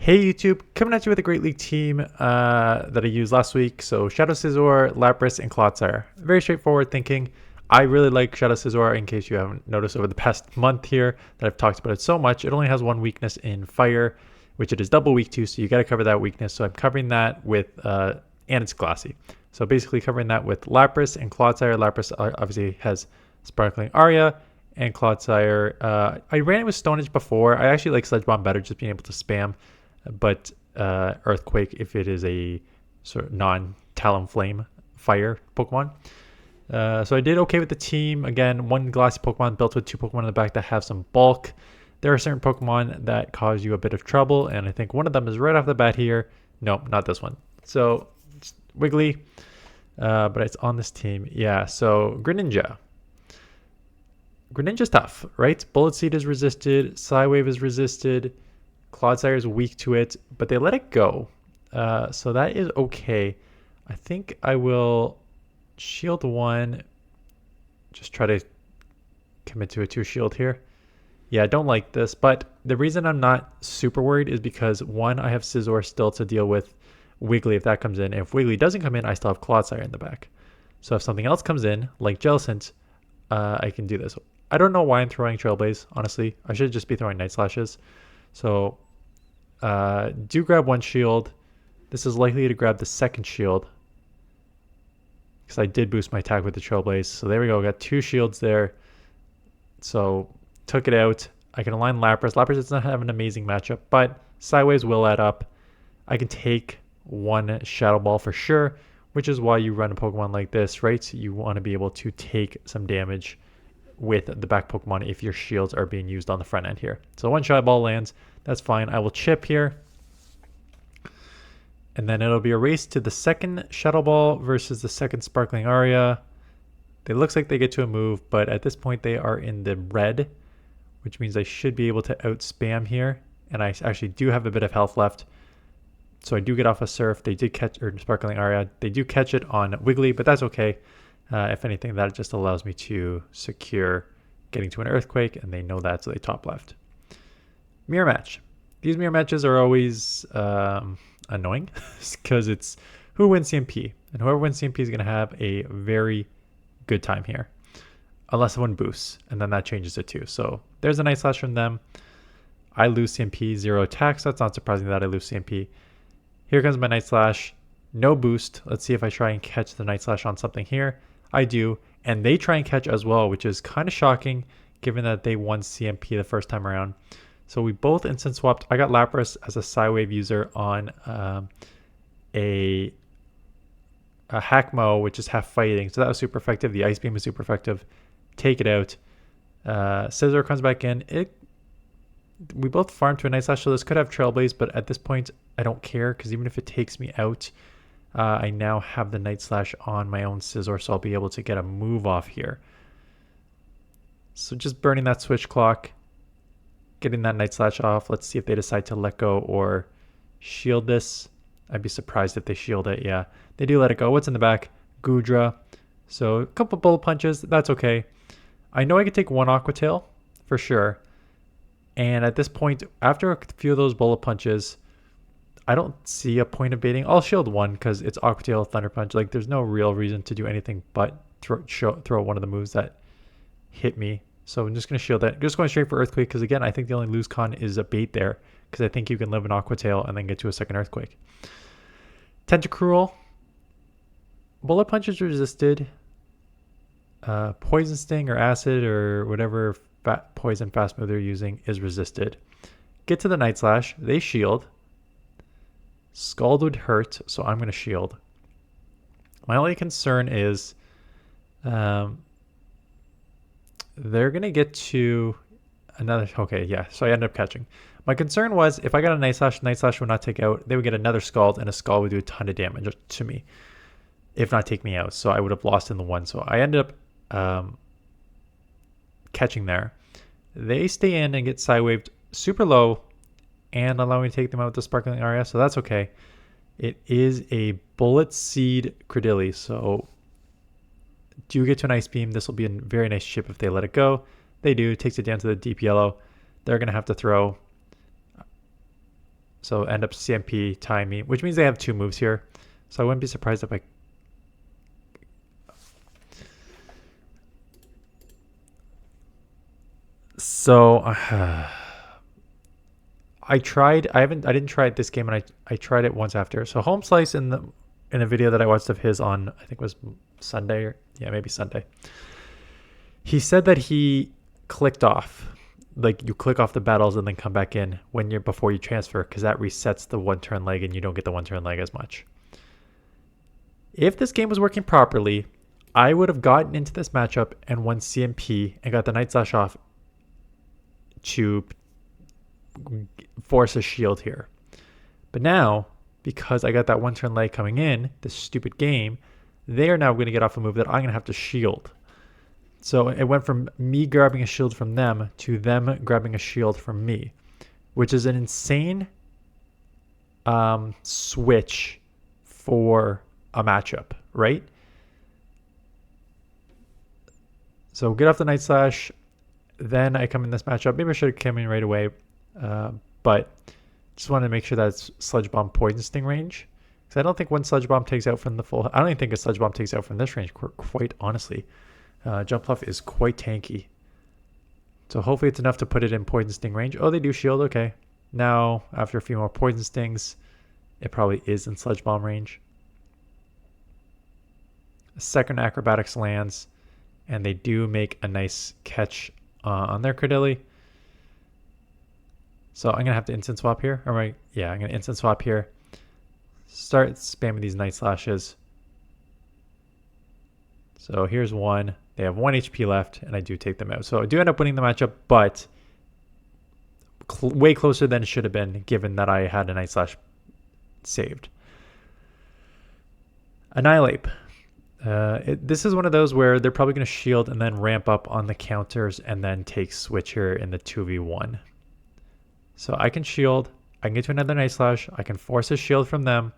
Hey YouTube, coming at you with a Great League team that I used last week. So Shadow Scizor, Lapras, and clodsire. Very straightforward thinking. I really like Shadow Scizor, in case you haven't noticed over the past month here that I've talked about it so much. It only has one weakness in fire, which it is double weak to, so you got to cover that weakness. So I'm covering that with, and it's glassy. So basically covering that with Lapras and clodsire. Lapras obviously has Sparkling Aria, and clodsire. I ran it with Stone Edge before. I actually like Sledge Bomb better, just being able to spam. But Earthquake if it is a sort of non-Talonflame fire Pokemon. So I did okay with the team. Again, one glassy Pokemon built with two Pokemon in the back that have some bulk. There are certain Pokemon that cause you a bit of trouble, and I think one of them is right off the bat here. Nope, not this one. So it's Wiggly, but it's on this team. Yeah, so Greninja. Greninja's tough, right? Bullet Seed is resisted, Psywave is resisted, clodsire is weak to it, but they let it go. So that is okay. I think I will shield one. Just try to commit to a 2 shield here. Yeah, I don't like this, but the reason I'm not super worried is because one, I have Scizor still to deal with Wiggly if that comes in. If Wiggly doesn't come in, I still have clodsire in the back. So if something else comes in, like Jellicent, I can do this. I don't know why I'm throwing Trailblaze, honestly. I should just be throwing Night Slashes. So do grab one shield. This is likely to grab the second shield, because I did boost my attack with the Trailblaze. So there we go. Got 2 shields there. So took it out. I can align Lapras. Lapras does not have an amazing matchup, but Sideways will add up. I can take one Shadow Ball for sure, which is why you run a Pokemon like this, right? You want to be able to take some damage with the back Pokemon if your shields are being used on the front end here. So one Shadow Ball lands. That's fine. I will chip here. And then it'll be a race to the second Shadow Ball versus the second Sparkling Aria. It looks like they get to a move, but at this point they are in the red, which means I should be able to out-spam here. And I actually do have a bit of health left. So I do get off a Surf. They did catch, or Sparkling Aria. They do catch it on Wiggly, but that's okay. If anything, that just allows me to secure getting to an Earthquake, and they know that, so they top left. Mirror match. These mirror matches are always annoying because it's who wins CMP, and whoever wins CMP is going to have a very good time here, unless someone boosts, and then that changes it too. So there's a Night Slash from them. I lose CMP, 0 attacks. That's not surprising that I lose CMP. Here comes my Night Slash. No boost. Let's see if I try and catch the Night Slash on something here. I do, and they try and catch as well, which is kind of shocking given that they won CMP the first time around. So we both instant swapped. I got Lapras as a Psywave user on a Hackmo, which is half fighting. So that was super effective. The Ice Beam was super effective. Take it out. Scizor comes back in. We both farmed to a Night Slash, so this could have Trailblaze, but at this point, I don't care, because even if it takes me out, I now have the Night Slash on my own Scizor, so I'll be able to get a move off here. So just burning that switch clock, getting that Night Slash off. Let's see if they decide to let go or shield this. I'd be surprised if they shield it. Yeah, they do let it go. What's in the back? Gudra. So a couple bullet punches. That's okay. I know I could take one Aqua Tail for sure. And at this point, after a few of those bullet punches, I don't see a point of baiting. I'll shield one because it's Aqua Tail, Thunder Punch. Like, there's no real reason to do anything but throw one of the moves that hit me. So I'm just going to shield that. Just going straight for Earthquake because, again, I think the only lose con is a bait there because I think you can live an Aqua Tail and then get to a second Earthquake. Tentacruel. Bullet Punch is resisted. Poison Sting or Acid or whatever poison fast move they're using is resisted. Get to the Night Slash. They shield. Scald would hurt, so I'm going to shield. My only concern is they're going to get to another... Okay, yeah, so I ended up catching. My concern was if I got a Night Slash would not take out. They would get another Scald, and a Scald would do a ton of damage to me, if not take me out. So I would have lost in the one. So I ended up catching there. They stay in and get Psywaved super low, and allow me to take them out with the Sparkling Aria, so that's okay. It is a Bullet Seed Credilli, so do you get to an Ice Beam? This will be a very nice chip if they let it go. They do. Takes it down to the deep yellow. They're going to have to throw So end up CMP tying me, which means they have 2 moves here. So I wouldn't be surprised if I... So I didn't try it this game, and I tried it once after. So Home Slice in a video that I watched of his on, I think it was Sunday, or yeah, maybe Sunday. He said that he clicked off, like you click off the battles and then come back in before you transfer, because that resets the 1-turn leg and you don't get the 1-turn leg as much. If this game was working properly, I would have gotten into this matchup and won CMP and got the Night Slash off to force a shield here. But now, because I got that 1-turn leg coming in, this stupid game, they are now going to get off a move that I'm going to have to shield. So it went from me grabbing a shield from them to them grabbing a shield from me, which is an insane switch for a matchup, right? So get off the Night Slash, then I come in this matchup. Maybe I should have come in right away, but just wanted to make sure that it's Sludge Bomb Poison Sting range. Because I don't think one Sludge Bomb takes out from the full... I don't even think a Sludge Bomb takes out from this range, quite honestly. Jump Puff is quite tanky. So hopefully it's enough to put it in Poison Sting range. Oh, they do shield. Okay. Now, after a few more Poison Stings, it probably is in Sludge Bomb range. A second Acrobatics lands, and they do make a nice catch on their Credilli. So I'm going to have to instant swap here. All right. Yeah, I'm going to instant swap here. Start spamming these Night Slashes. So here's one. They have 1 HP left, and I do take them out. So I do end up winning the matchup, but way closer than it should have been, given that I had a Night Slash saved. Annihilate. This is one of those where they're probably going to shield and then ramp up on the counters and then take switch here in the 2v1. So I can shield. I can get to another Night Slash. I can force a shield from them.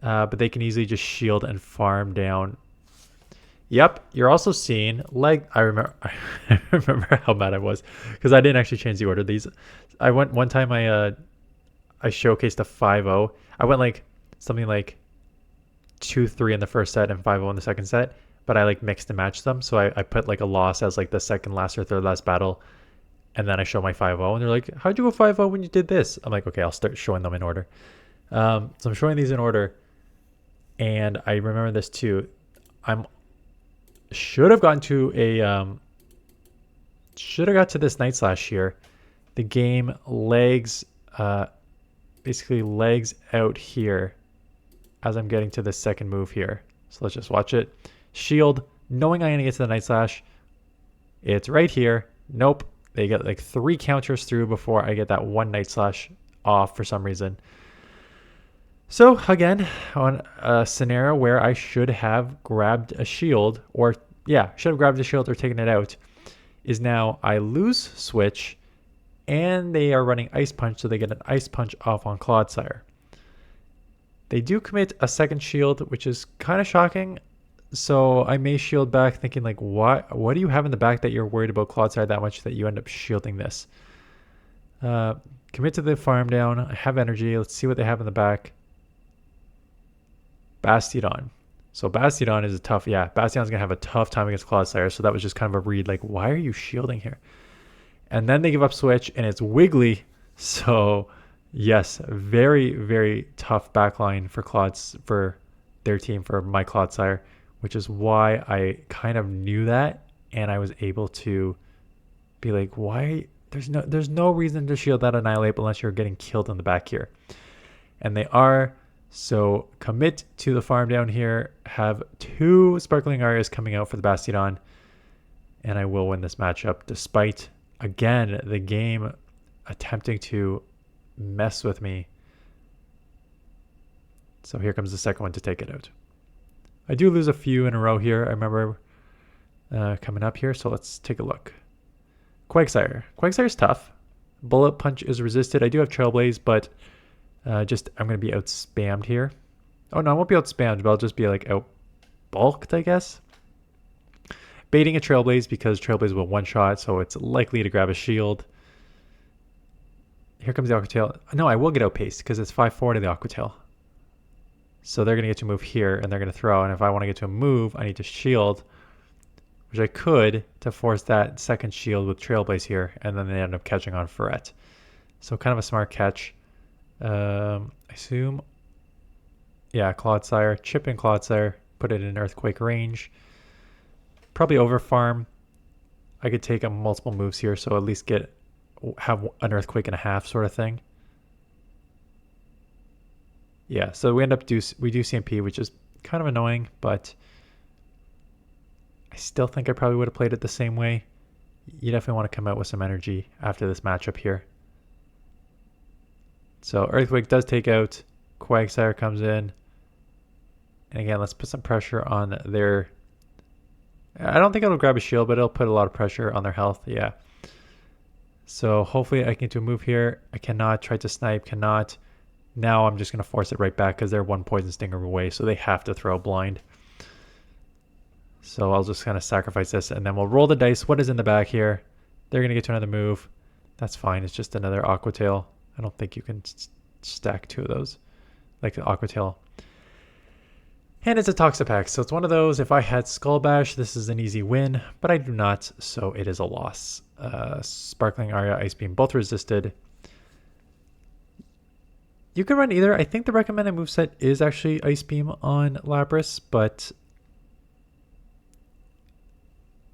But they can easily just shield and farm down. Yep, you're also seeing leg. I remember how mad I was because I didn't actually change the order of these. I went one time. I showcased a 5-0. I went like something like 2-3 in the first set and 5-0 in the second set, but I like mixed and matched them. So I put like a loss as like the second last or third last battle, and then I show my 5-0, and they're like, "How'd you go 5-0 when you did this?" I'm like, "Okay, I'll start showing them in order." So I'm showing these in order, and I remember this too. Should have gotten to this Night Slash here. The game basically legs out here as I'm getting to the second move here. So let's just watch it. Shield, knowing I'm gonna get to the Night Slash. It's right here. Nope. They get like 3 counters through before I get that 1 Night Slash off for some reason. So again, on a scenario where I should have grabbed a shield, or should have grabbed a shield or taken it out, is now I lose switch, and they are running Ice Punch, so they get an Ice Punch off on Clodsire. They do commit a second shield, which is kind of shocking. So I may shield back, thinking like, what do you have in the back that you're worried about Clodsire that much that you end up shielding this? Commit to the farm down. I have energy. Let's see what they have in the back. Bastiodon. So Bastiodon is Bastiodon's gonna have a tough time against Clodsire. So that was just kind of a read, like, why are you shielding here? And then they give up switch, and it's Wiggly. So yes, very, very tough backline for their team, for my Clodsire, which is why I kind of knew that, and I was able to be like, why? There's no reason to shield that Annihilate unless you're getting killed in the back here. And they are. So commit to the farm down here, have 2 Sparkling Arias coming out for the Bastiodon, and I will win this matchup despite, again, the game attempting to mess with me. So here comes the second one to take it out. I do lose a few in a row here. I remember coming up here, so let's take a look. Quagsire. Quagsire is tough. Bullet Punch is resisted. I do have Trailblaze, but I'm going to be out spammed here. Oh, no, I won't be out spammed, but I'll just be like out bulked, I guess. Baiting a Trailblaze because Trailblaze will one-shot, so it's likely to grab a shield. Here comes the Aqua Tail. No, I will get outpaced because it's 5-4 to the Aqua Tail. So they're going to get to move here, and they're going to throw. And if I want to get to a move, I need to shield, which I could to force that second shield with Trailblaze here. And then they end up catching on Ferret. So kind of a smart catch. I assume, yeah, clodsire. Chip in clodsire. Put it in Earthquake range. Probably over farm. I could take multiple moves here, so at least have an Earthquake and a half sort of thing. Yeah, so we do CMP, which is kind of annoying, but I still think I probably would have played it the same way. You definitely want to come out with some energy after this matchup here. So Earthquake does take out. Quagsire comes in. And again, let's put some pressure on their... I don't think it'll grab a shield, but it'll put a lot of pressure on their health. Yeah. So hopefully I can do a move here. I cannot. Try to snipe. Cannot. Now I'm just going to force it right back because they're one poison stinger away, so they have to throw blind. So I'll just kind of sacrifice this, and then we'll roll the dice. What is in the back here? They're going to get to another move. That's fine. It's just another Aqua Tail. I don't think you can stack two of those, like the Aqua Tail. And it's a Toxapex, so it's one of those. If I had Skull Bash, this is an easy win, but I do not, so it is a loss. Sparkling Aria, Ice Beam, both resisted. You can run either. I think the recommended moveset is actually Ice Beam on Lapras, but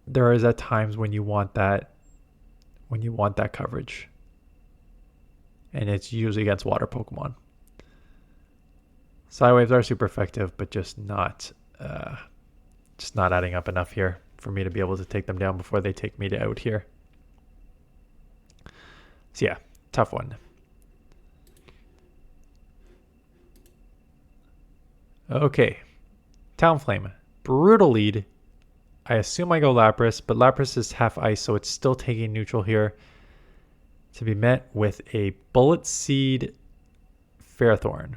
there is at times when you want that coverage. And it's usually against water Pokemon. Psywaves are super effective, but just not adding up enough here for me to be able to take them down before they take me out here. So yeah, tough one. Okay, Talonflame, brutal lead. I assume I go Lapras, but Lapras is half ice, so it's still taking neutral here. To be met with a Bullet Seed Ferrothorn.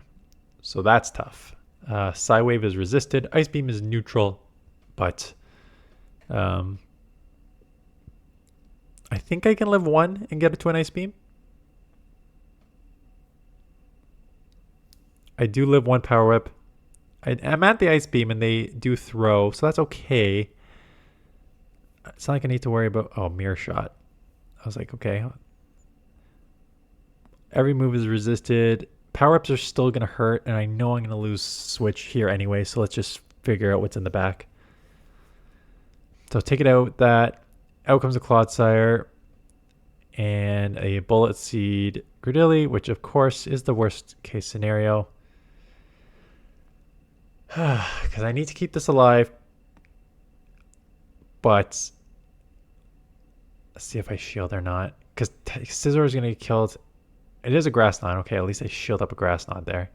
So that's tough. Psywave is resisted. Ice Beam is neutral, but I think I can live one and get it to an Ice Beam. I do live one Power Whip. I'm at the Ice Beam and they do throw, so that's okay. It's not like I need to worry about... Oh, Mirror Shot. I was like, okay. Every move is resisted. Power-ups are still going to hurt, and I know I'm going to lose Switch here anyway, so let's just figure out what's in the back. So take it out. Out comes a Clodsire and a Bullet Seed Gradilli, which of course is the worst case scenario. Because I need to keep this alive. But let's see if I shield or not. Because Scizor is going to get killed. It is a Grass Knot. Okay, at least I shield up a Grass Knot there.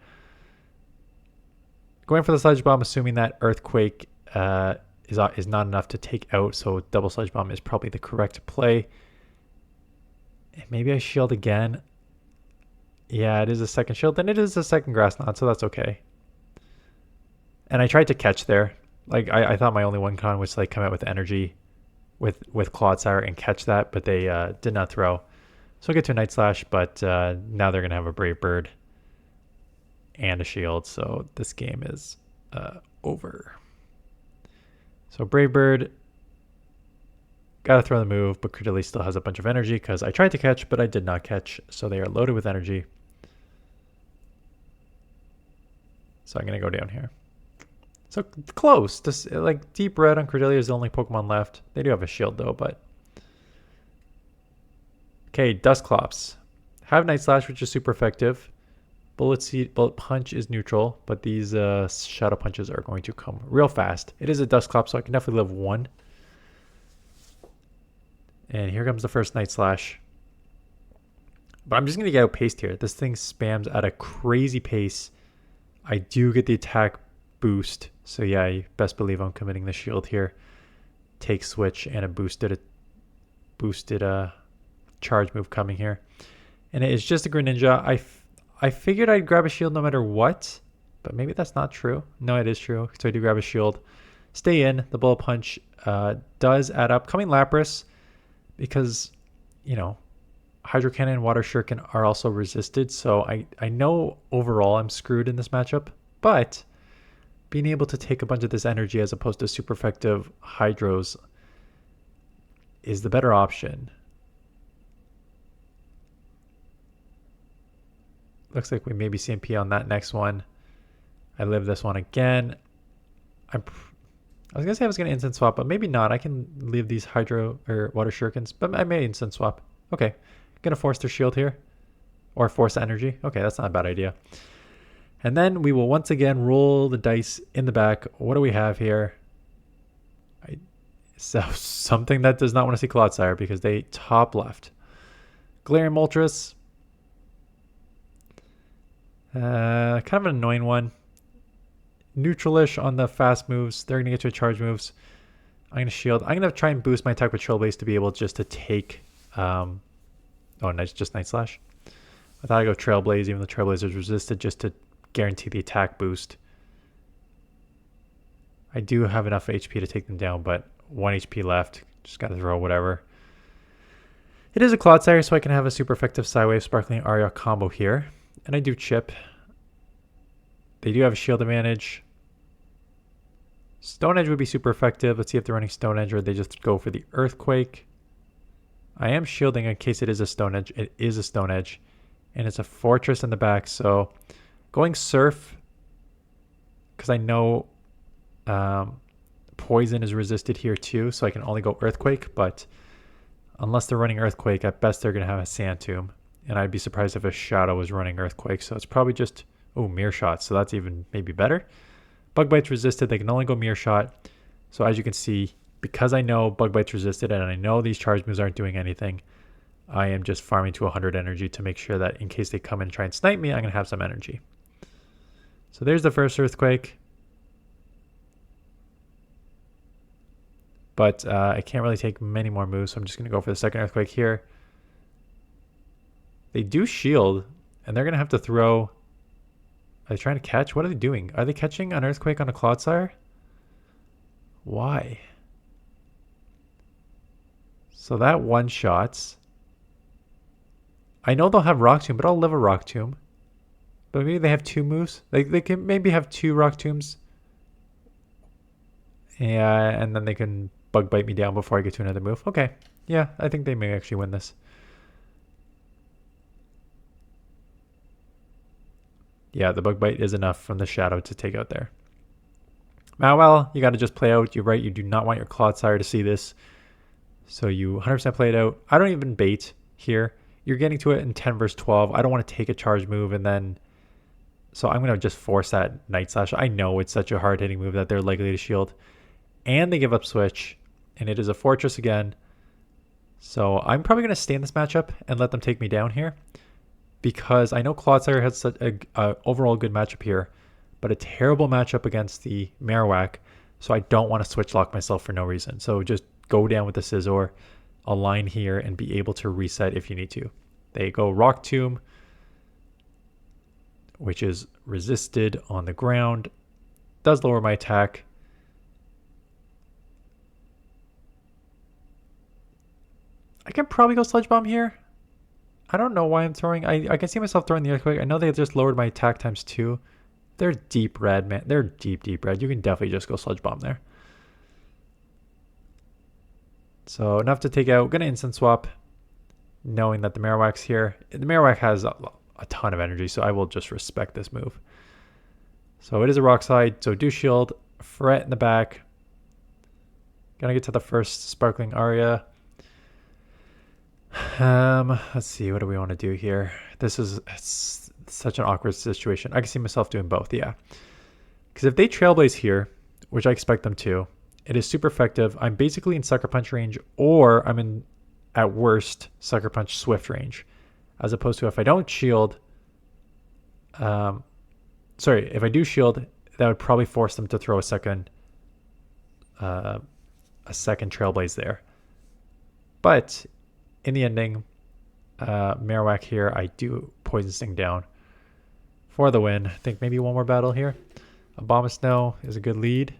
Going for the Sludge Bomb, assuming that Earthquake is not enough to take out. So double Sludge Bomb is probably the correct play. And maybe I shield again. Yeah, it is a second shield. Then it is a second Grass Knot, so that's okay. And I tried to catch there. Like I thought my only one con was like come out with energy with Clodsire and catch that, but they did not throw. So I'll get to a Night Slash, but now they're going to have a Brave Bird and a shield. So this game is over. So Brave Bird, got to throw the move, but Cradilli still has a bunch of energy because I tried to catch, but I did not catch. So they are loaded with energy. So I'm going to go down here. So close. This, like Deep Red on Cradilli is the only Pokemon left. They do have a shield though, but... Okay, Dusclops. Have Night Slash, which is super effective. Bullet Punch is neutral, but these Shadow Punches are going to come real fast. It is a Dusclops, so I can definitely live one. And here comes the first Night Slash. But I'm just going to get outpaced here. This thing spams at a crazy pace. I do get the attack boost. So yeah, you best believe I'm committing the shield here. Take Switch and a boosted charge move coming here. And it's just a Greninja. I figured I'd grab a shield no matter what, but maybe that's not true. No, it is true. So I do grab a shield. Stay in. The Bullet Punch does add up. Coming Lapras, because, you know, Hydro Cannon and Water Shuriken are also resisted, so I know overall I'm screwed in this matchup, but being able to take a bunch of this energy as opposed to super effective Hydros is the better option. Looks like we maybe CMP on that next one. I live this one again. I was gonna say I was gonna instant swap, but maybe not. I can leave these Hydro or Water Shurikens, but I may instant swap. Okay, gonna force their shield here, or force energy. Okay, that's not a bad idea. And then we will once again roll the dice in the back. What do we have here? So something that does not want to see Clodsire because they top left. Galarian Moltres. Kind of an annoying one. Neutralish on the fast moves. They're going to get to charge moves. I'm going to shield. I'm going to try and boost my attack with Trailblaze to be able just to take... oh, nice, just Night Slash. I thought I'd go Trailblaze even though Trailblaze is resisted just to guarantee the attack boost. I do have enough HP to take them down, but 1 HP left. Just got to throw whatever. It is a Clodsire, so I can have a super effective Psywave Sparkling Aria combo here. And I do chip. They do have a shield advantage. Stone Edge would be super effective. Let's see if they're running Stone Edge or they just go for the Earthquake. I am shielding in case it is a Stone Edge. It is a Stone Edge. And it's a Fortress in the back. So going Surf, because I know Poison is resisted here too. So I can only go Earthquake. But unless they're running Earthquake, at best they're going to have a Sand Tomb. And I'd be surprised if a Shadow was running Earthquake. So it's probably just... Oh, Mirror Shot. So that's even maybe better. Bug Bite's resisted. They can only go Mirror Shot. So as you can see, because I know Bug Bite's resisted and I know these charge moves aren't doing anything, I am just farming to 100 energy to make sure that in case they come and try and snipe me, I'm going to have some energy. So there's the first Earthquake. But I can't really take many more moves, so I'm just going to go for the second Earthquake here. They do shield, and they're going to have to throw... Are they trying to catch? What are they doing? Are they catching an Earthquake on a Clodsire? Why? So that one-shots. I know they'll have Rock Tomb, but I'll live a Rock Tomb. But maybe they have two moves. They can maybe have two Rock Tombs. Yeah, and then they can Bug Bite me down before I get to another move. Okay. Yeah, I think they may actually win this. Yeah, the Bug Bite is enough from the Shadow to take out there. Now, well, you got to just play out. You're right. You do not want your Clodsire to see this. So you 100% play it out. I don't even bait here. You're getting to it in 10 versus 12. I don't want to take a charge move and then... So I'm going to just force that Night Slash. I know it's such a hard-hitting move that they're likely to shield. And they give up Switch. And it is a Fortress again. So I'm probably going to stay in this matchup and let them take me down here. Because I know Clodsire has such a overall good matchup here, but a terrible matchup against the Marowak, so I don't want to switch lock myself for no reason. So just go down with the Scizor, align here, and be able to reset if you need to. They go Rock Tomb, which is resisted on the ground, does lower my attack. I can probably go Sludge Bomb here. I don't know why I'm throwing... I can see myself throwing the Earthquake. I know they just lowered my attack times 2. They're deep red, man. They're deep red. You can definitely just go Sludge Bomb there. So enough to take out. Gonna instant swap, knowing that the Marowak's here. The Marowak has a ton of energy, so I will just respect this move. So it is a Rock Slide. So do shield. Fret in the back. Gonna get to the first Sparkling Aria. Let's see, what do we want to do here? This is such an awkward situation. I can see myself doing both, yeah. Because if they Trailblaze here, which I expect them to, it is super effective. I'm basically in Sucker Punch range, or I'm in, at worst, Sucker Punch Swift range. As opposed to if I don't shield, sorry, if I do shield, that would probably force them to throw a second Trailblaze there. But in the ending, Marowak here, I do Poison Sting down for the win. I think maybe one more battle here. Abomasnow is a good lead.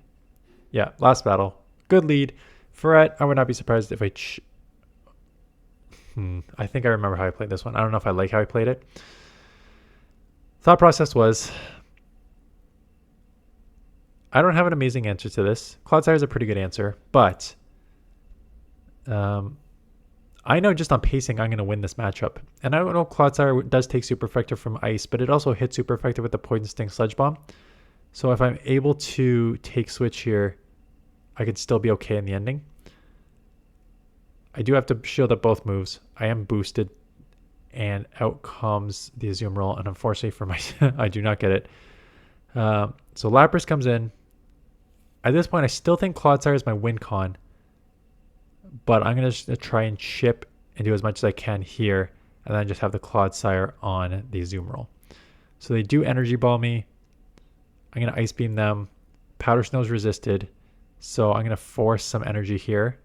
Yeah, last battle. Good lead. Fret, I would not be surprised if I... I think I remember how I played this one. I don't know if I like how I played it. Thought process was, I don't have an amazing answer to this. Clodsire is a pretty good answer, but I know just on pacing I'm going to win this matchup. And I don't know if Clodsire does take super effective from ice, but it also hits super effective with the Poison Sting Sludge Bomb. So if I'm able to take switch here, I could still be okay in the ending. I do have to shield up both moves. I am boosted, and out comes the Azumarill, and unfortunately for my, I do not get it. So Lapras comes in. At this point, I still think Clodsire is my win con, but I'm going to try and chip and do as much as I can here, and then just have the Clodsire on the Azumarill. So they do Energy Ball me. I'm going to Ice Beam them. Powder Snow's resisted, so I'm going to force some energy here.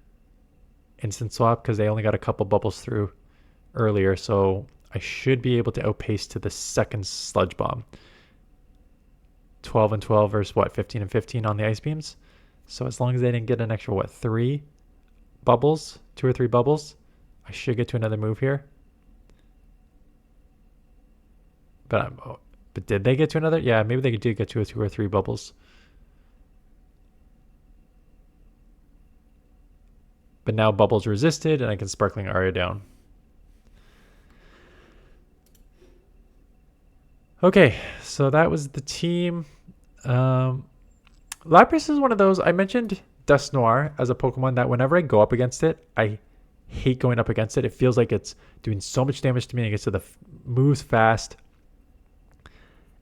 Instant Swap, because they only got a couple bubbles through earlier, so I should be able to outpace to the second Sludge Bomb. 12 and 12 versus what, 15 and 15 on the Ice Beams. So as long as they didn't get an extra, what, 3 bubbles, 2 or 3 bubbles, I should get to another move here. But did they get to another? Yeah, maybe they did get to 2 or 3 bubbles. But now bubbles resisted, and I can Sparkling Aria down. Okay, so that was the team. Lapras is one of those, I mentioned Dusknoir as a Pokemon that whenever I go up against it, I hate going up against it. It feels like it's doing so much damage to me, and it gets to the moves fast.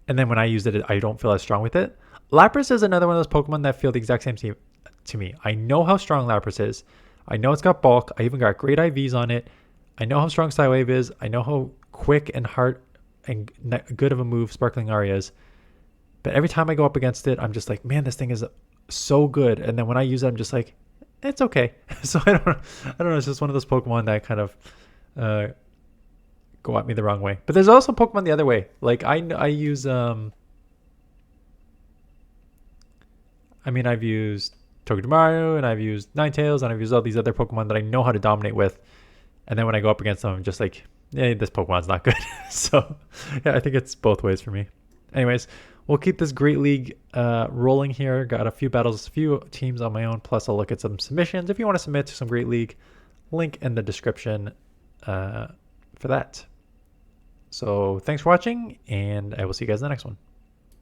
And then when I use it, I don't feel as strong with it. Lapras is another one of those Pokemon that feel the exact same to me. I know how strong Lapras is. I know it's got bulk. I even got great IVs on it. I know how strong Psywave is. I know how quick and hard and good of a move Sparkling Aria is. But every time I go up against it, I'm just like, man, this thing is so good. And then when I use it, I'm just like, it's okay. So I don't know. It's just one of those Pokemon that kind of go at me the wrong way. But there's also Pokemon the other way. Like I use I've used Togedemaru, and I've used Ninetales, and I've used all these other Pokemon that I know how to dominate with. And then when I go up against them, I'm just like, yeah, this Pokemon's not good. So yeah, I think it's both ways for me. Anyways, we'll keep this Great League rolling here. Got a few battles, a few teams on my own. Plus, I'll look at some submissions. If you want to submit to some Great League, link in the description for that. So thanks for watching, and I will see you guys in the next one.